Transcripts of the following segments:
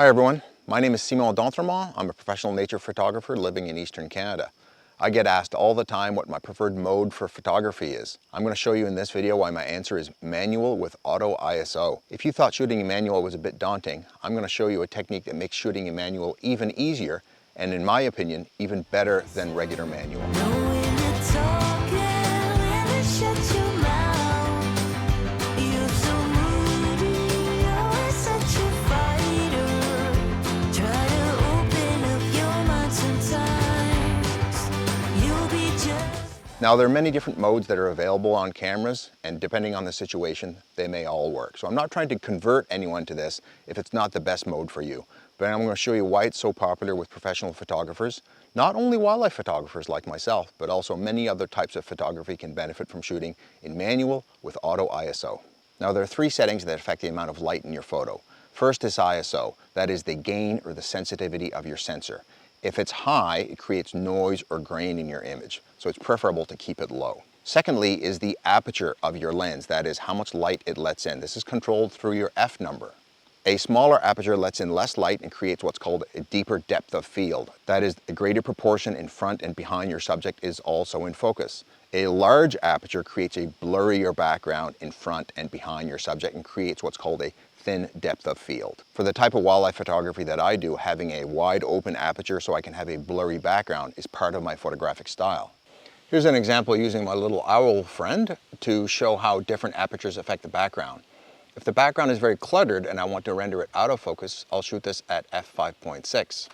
Hi everyone, my name is Simon D'Entremont. I'm a professional nature photographer living in Eastern Canada. I get asked all the time what my preferred mode for photography is. I'm going to show you in this video why my answer is manual with auto ISO. If you thought shooting in manual was a bit daunting, I'm going to show you a technique that makes shooting in manual even easier and, in my opinion, even better than regular manual. Now, there are many different modes that are available on cameras, and depending on the situation, they may all work. So I'm not trying to convert anyone to this if it's not the best mode for you, but I'm going to show you why it's so popular with professional photographers. Not only wildlife photographers like myself, but also many other types of photography can benefit from shooting in manual with auto ISO. Now, there are three settings that affect the amount of light in your photo. First is ISO, that is the gain or the sensitivity of your sensor. If it's high, it creates noise or grain in your image, so it's preferable to keep it low. Secondly is the aperture of your lens, that is how much light it lets in. This is controlled through your F number. A smaller aperture lets in less light and creates what's called a deeper depth of field. That is, a greater proportion in front and behind your subject is also in focus. A large aperture creates a blurrier background in front and behind your subject and creates what's called a thin depth of field. For the type of wildlife photography that I do, having a wide open aperture so I can have a blurry background is part of my photographic style. Here's an example using my little owl friend to show how different apertures affect the background. If the background is very cluttered and I want to render it out of focus, I'll shoot this at f5.6.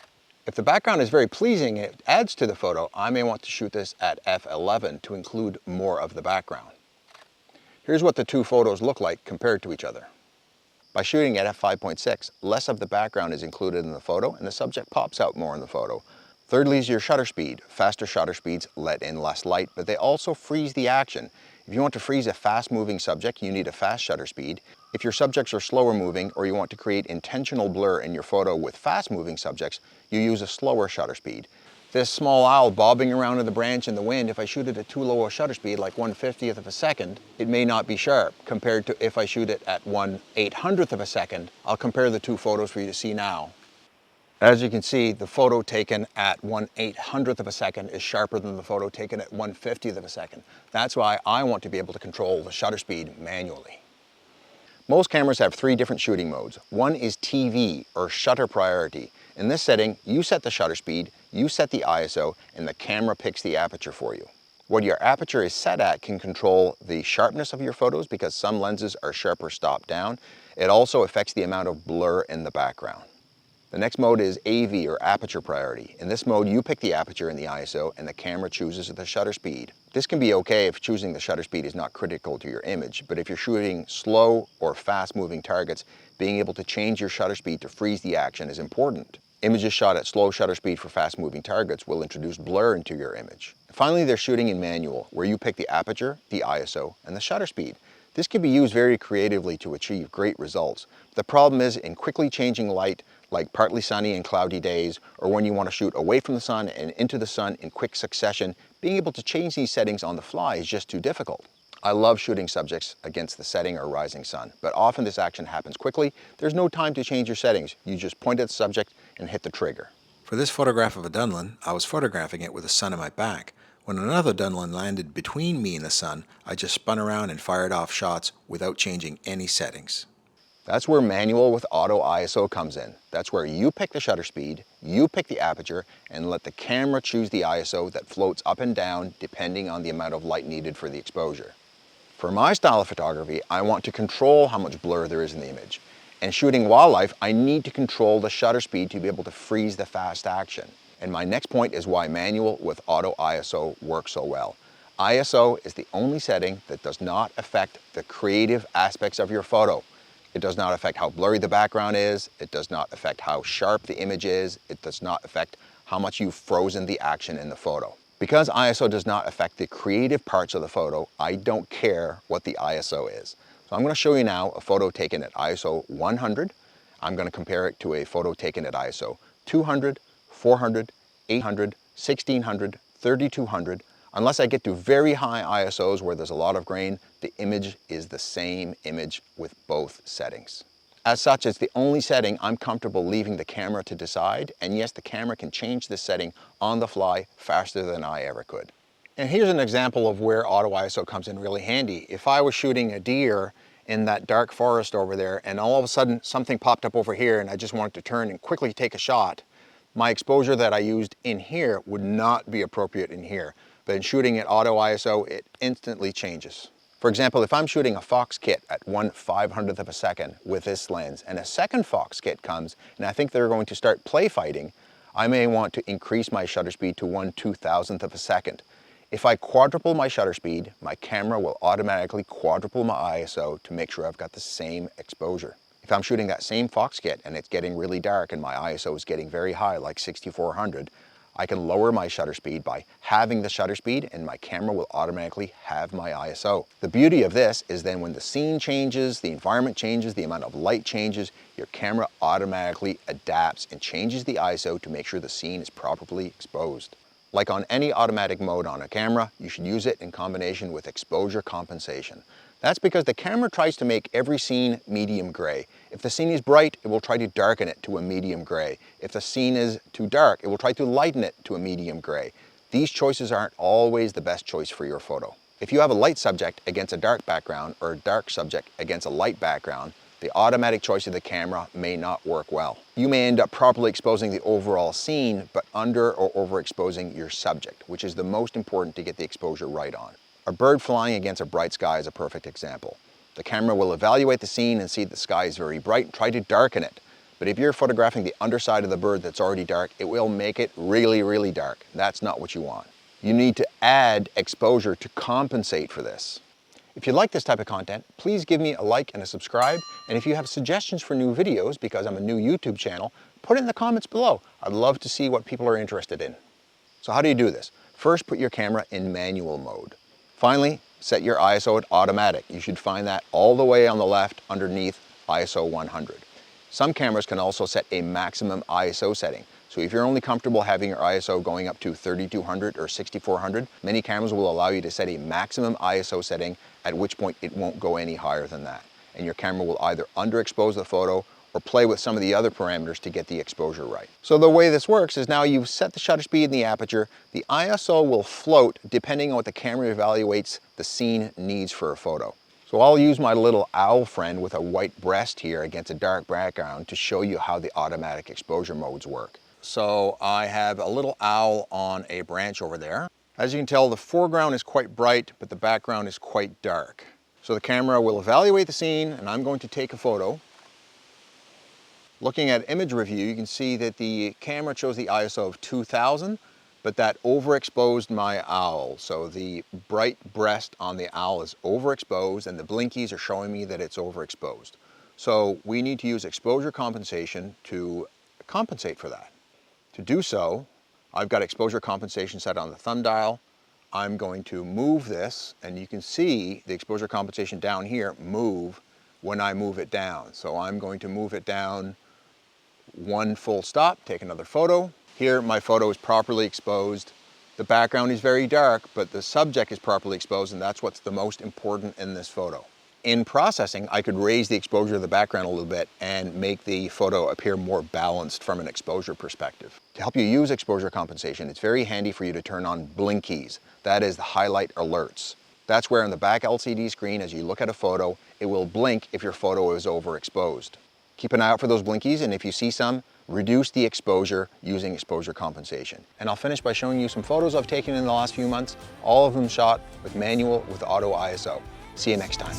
If the background is very pleasing, it adds to the photo, I may want to shoot this at f11 to include more of the background. Here's what the two photos look like compared to each other. By shooting at f5.6, less of the background is included in the photo and the subject pops out more in the photo. Thirdly is your shutter speed. Faster shutter speeds let in less light, but they also freeze the action. If you want to freeze a fast-moving subject, you need a fast shutter speed. If your subjects are slower moving or you want to create intentional blur in your photo with fast-moving subjects, you use a slower shutter speed. This small owl bobbing around in the branch in the wind, if I shoot it at too low a shutter speed, like 1/50th of a second, it may not be sharp compared to if I shoot it at 1/800th of a second. I'll compare the two photos for you to see now. As you can see, the photo taken at 1/800th of a second is sharper than the photo taken at 1/50th of a second. That's why I want to be able to control the shutter speed manually. Most cameras have three different shooting modes. One is TV, or shutter priority. In this setting, you set the shutter speed, you set the ISO, and the camera picks the aperture for you. What your aperture is set at can control the sharpness of your photos because some lenses are sharper stop down. It also affects the amount of blur in the background. The next mode is AV, or aperture priority. In this mode, you pick the aperture and the ISO, and the camera chooses the shutter speed. This can be okay if choosing the shutter speed is not critical to your image, but if you're shooting slow or fast-moving targets, being able to change your shutter speed to freeze the action is important. Images shot at slow shutter speed for fast-moving targets will introduce blur into your image. Finally, they're shooting in manual, where you pick the aperture, the ISO, and the shutter speed. This can be used very creatively to achieve great results. The problem is in quickly changing light, like partly sunny and cloudy days, or when you want to shoot away from the sun and into the sun in quick succession, being able to change these settings on the fly is just too difficult. I love shooting subjects against the setting or rising sun, but often this action happens quickly. There's no time to change your settings. You just point at the subject and hit the trigger. For this photograph of a dunlin, I was photographing it with the sun on my back. When another dunlin landed between me and the sun, I just spun around and fired off shots without changing any settings. That's where manual with auto ISO comes in. That's where you pick the shutter speed, you pick the aperture, and let the camera choose the ISO that floats up and down depending on the amount of light needed for the exposure. For my style of photography, I want to control how much blur there is in the image. And shooting wildlife, I need to control the shutter speed to be able to freeze the fast action. And my next point is why manual with auto ISO works so well. ISO is the only setting that does not affect the creative aspects of your photo. It does not affect how blurry the background is. It does not affect how sharp the image is. It does not affect how much you've frozen the action in the photo. Because ISO does not affect the creative parts of the photo, I don't care what the ISO is. So I'm going to show you now a photo taken at ISO 100. I'm going to compare it to a photo taken at ISO 200, 400, 800, 1600, 3200. Unless I get to very high ISOs where there's a lot of grain, the image is the same image with both settings. As such, it's the only setting I'm comfortable leaving the camera to decide, and yes, the camera can change this setting on the fly faster than I ever could. And here's an example of where auto ISO comes in really handy. If I was shooting a deer in that dark forest over there and all of a sudden something popped up over here and I just wanted to turn and quickly take a shot, my exposure that I used in here would not be appropriate in here. But in shooting at auto ISO, it instantly changes. For example, if I'm shooting a fox kit at 1/500th of a second with this lens and a second fox kit comes and I think they're going to start play fighting, I may want to increase my shutter speed to 1/2000th of a second. If I quadruple my shutter speed, my camera will automatically quadruple my ISO to make sure I've got the same exposure. If I'm shooting that same fox kit and it's getting really dark and my ISO is getting very high, like 6400, I can lower my shutter speed by halving the shutter speed and my camera will automatically halve my ISO. The beauty of this is then when the scene changes, the environment changes, the amount of light changes, your camera automatically adapts and changes the ISO to make sure the scene is properly exposed. Like on any automatic mode on a camera, you should use it in combination with exposure compensation. That's because the camera tries to make every scene medium gray. If the scene is bright, it will try to darken it to a medium gray. If the scene is too dark, it will try to lighten it to a medium gray. These choices aren't always the best choice for your photo. If you have a light subject against a dark background or a dark subject against a light background, the automatic choice of the camera may not work well. You may end up properly exposing the overall scene, but under or overexposing your subject, which is the most important to get the exposure right on. A bird flying against a bright sky is a perfect example. The camera will evaluate the scene and see the sky is very bright and try to darken it. But if you're photographing the underside of the bird that's already dark, it will make it really, really dark. That's not what you want. You need to add exposure to compensate for this. If you like this type of content, please give me a like and a subscribe. And if you have suggestions for new videos, because I'm a new YouTube channel, put it in the comments below. I'd love to see what people are interested in. So how do you do this? First, put your camera in manual mode. Finally, set your ISO at automatic. You should find that all the way on the left underneath ISO 100. Some cameras can also set a maximum ISO setting. So if you're only comfortable having your ISO going up to 3200 or 6400, many cameras will allow you to set a maximum ISO setting, at which point it won't go any higher than that. And your camera will either underexpose the photo or play with some of the other parameters to get the exposure right. So the way this works is now you've set the shutter speed and the aperture. The ISO will float depending on what the camera evaluates the scene needs for a photo. So I'll use my little owl friend with a white breast here against a dark background to show you how the automatic exposure modes work. So I have a little owl on a branch over there. As you can tell, the foreground is quite bright, but the background is quite dark. So the camera will evaluate the scene and I'm going to take a photo. Looking at image review, you can see that the camera shows the ISO of 2000, but that overexposed my owl. So the bright breast on the owl is overexposed and the blinkies are showing me that it's overexposed. So we need to use exposure compensation to compensate for that. To do so, I've got exposure compensation set on the thumb dial. I'm going to move this and you can see the exposure compensation down here move when I move it down. So I'm going to move it down one full stop, take another photo. Here my photo is properly exposed. The background is very dark, but the subject is properly exposed and that's what's the most important in this photo. In processing, I could raise the exposure of the background a little bit and make the photo appear more balanced from an exposure perspective. To help you use exposure compensation, it's very handy for you to turn on blinkies. That is the highlight alerts. That's where on the back LCD screen, as you look at a photo, it will blink if your photo is overexposed. Keep an eye out for those blinkies, and if you see some, reduce the exposure using exposure compensation. And I'll finish by showing you some photos I've taken in the last few months, all of them shot with manual with auto ISO. See you next time.